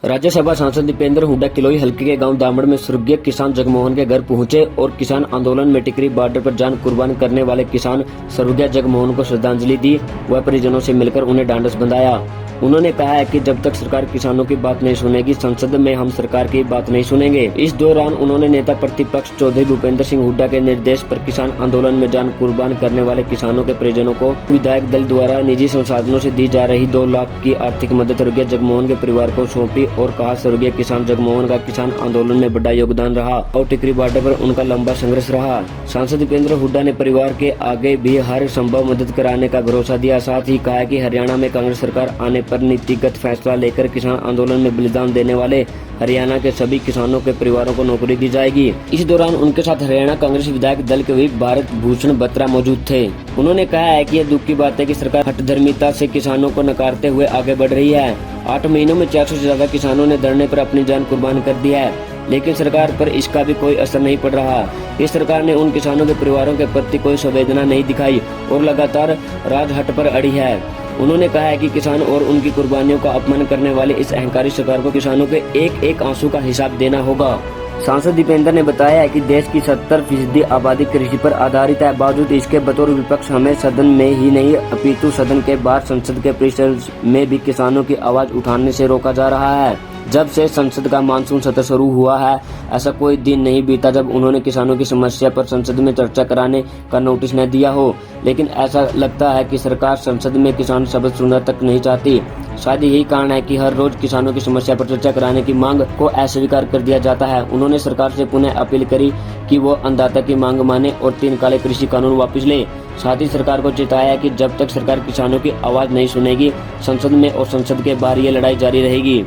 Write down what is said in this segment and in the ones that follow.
राज्यसभा सांसद दीपेंद्र हुड्डा किलोई हल्के के गांव दामड़ में स्वर्गीय किसान जगमोहन के घर पहुंचे और किसान आंदोलन में टिकरी बॉर्डर पर जान कुर्बान करने वाले किसान स्वर्गीय जगमोहन को श्रद्धांजलि दी व परिजनों से मिलकर उन्हें ढांढस बंधाया। उन्होंने कहा है कि जब तक सरकार किसानों की बात नहीं सुनेगी, संसद में हम सरकार की बात नहीं सुनेंगे। इस दौरान उन्होंने नेता प्रतिपक्ष चौधरी भूपेंद्र सिंह हुड्डा के निर्देश पर किसान आंदोलन में जान कुर्बान करने वाले किसानों के परिजनों को विधायक दल द्वारा निजी संसाधनों से दी जा रही 2 लाख की आर्थिक मदद स्वर्गीय जगमोहन के परिवार को सौंपी और कहा स्वर्गीय किसान जगमोहन का किसान आंदोलन में बड़ा योगदान रहा और टिकरी बॉर्डर पर उनका लंबा संघर्ष रहा। सांसद दीपेंद्र हुड्डा ने परिवार के आगे भी हर संभव मदद कराने का भरोसा दिया। साथ ही कहा कि हरियाणा में कांग्रेस सरकार आने पर नीतिगत फैसला लेकर किसान आंदोलन में बलिदान देने वाले हरियाणा के सभी किसानों के परिवारों को नौकरी दी जाएगी। इस दौरान उनके साथ हरियाणा कांग्रेस विधायक दल के व्हिप भारत भूषण बत्रा मौजूद थे। उन्होंने कहा है कि यह दुख की बात है कि सरकार हठधर्मिता से किसानों को नकारते हुए आगे बढ़ रही है। 8 महीनों में 400 से ज्यादा किसानों ने धरने पर अपनी जान कुर्बान कर दी है, लेकिन सरकार पर इसका भी कोई असर नहीं पड़ रहा। इस सरकार ने उन किसानों के परिवारों के प्रति कोई संवेदना नहीं दिखाई और लगातार राजहट पर अड़ी है। उन्होंने कहा है कि किसान और उनकी कुर्बानियों का अपमान करने वाली इस अहंकारी सरकार को किसानों के एक एक आंसू का हिसाब देना होगा। सांसद दीपेंद्र ने बताया है कि देश की 70% आबादी कृषि पर आधारित है। बावजूद इसके बतौर विपक्ष हमें सदन में ही नहीं अपितु सदन के बाहर संसद के परिसर में भी किसानों की आवाज उठाने से रोका जा रहा है। जब से संसद का मानसून सत्र शुरू हुआ है, ऐसा कोई दिन नहीं बीता जब उन्होंने किसानों की समस्या पर संसद में चर्चा कराने का नोटिस न दिया हो। लेकिन ऐसा लगता है कि सरकार संसद में किसान शब्द सुनना तक नहीं चाहती। शायद यही कारण है कि हर रोज किसानों की समस्या पर चर्चा कराने की मांग को अस्वीकार कर दिया जाता है। उन्होंने सरकार से पुनः अपील करी कि वो अन्नदाता की मांग माने और 3 काले कृषि कानून वापस ले। साथ ही सरकार को चेताया कि जब तक सरकार किसानों की आवाज नहीं सुनेगी, संसद में और संसद के बाहर ये लड़ाई जारी रहेगी।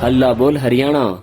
हल्ला बोल हरियाणा।